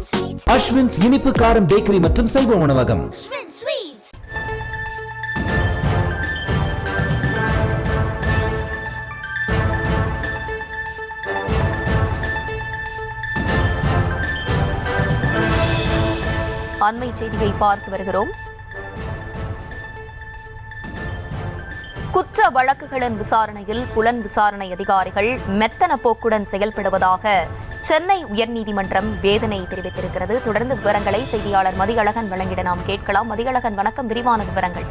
அஸ்வின்ஸ் இனிப்பு காரம் பேக்கரி மற்றும் செல்வ உணவகம். அண்மை செய்தியை பார்த்து வருகிறோம். குற்ற வழக்குகளின் விசாரணையில் புலன் விசாரணை அதிகாரிகள் மெத்தன போக்குடன் செயல்படுவதாக சென்னை உயர்நீதிமன்றம் வேதனை தெரிவித்திருக்கிறது. தொடர்ந்து விவரங்களை செய்தியாளர் மதியழகன் வழங்கிட நாம் கேட்கலாம். மதியழகன், வணக்கம். விரிவான விவரங்கள்.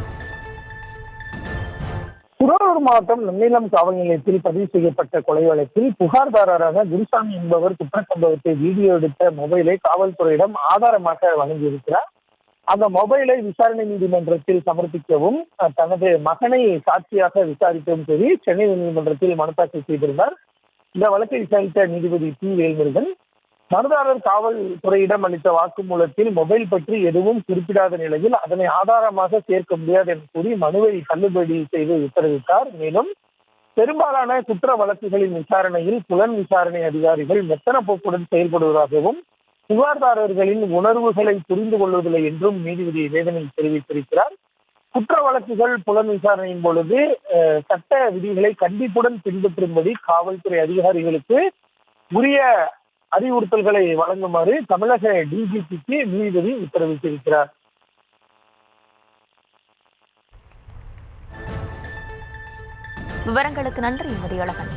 திருவாரூர் மாவட்டம் நன்னிலம் காவல் நிலையத்தில் பதிவு செய்யப்பட்ட கொலை வழக்கில் புகார்தாரராக குருசாமி என்பவர் குற்ற சம்பவத்தை வீடியோ எடுத்த மொபைலை காவல்துறையிடம் ஆதாரமாக வழங்கியிருக்கிறார். அந்த மொபைலை விசாரணை நீதிமன்றத்தில் சமர்ப்பிக்கவும் தனது மகனை சாட்சியாக விசாரிக்கவும் சரி சென்னை நீதிமன்றத்தில் மனு தாக்கல் செய்திருந்தார். இந்த வழக்கை விசாரித்த நீதிபதி டி வேல்முருகன் மனுதாரர் காவல்துறையிடம் அளித்த வாக்குமூலத்தில் மொபைல் பற்றி எதுவும் குறிப்பிடாத நிலையில் அதனை ஆதாரமாக சேர்க்க முடியாது என கூறி மனுவை தள்ளுபடி செய்து உத்தரவிட்டார். மேலும் பெரும்பாலான குற்ற வழக்குகளின் விசாரணையில் புலன் விசாரணை அதிகாரிகள் மெத்தன போக்குடன் செயல்படுவதாகவும் புகார்தாரர்களின் உணர்வுகளை புரிந்து கொள்வதில்லை என்றும் நீதிபதி வேதனை தெரிவித்திருக்கிறார். குற்ற வழக்குகள் புலன் விசாரணையின் பொழுது சட்ட விதிகளை கண்டிப்புடன் பின்பற்றும்படி காவல்துறை அதிகாரிகளுக்கு உரிய அறிவுறுத்தல்களை வழங்குமாறு தமிழக டிஜிபிக்கு நீதிபதி உத்தரவிட்டிருக்கிறார். விவரங்களுக்கு நன்றி மதியழகன்.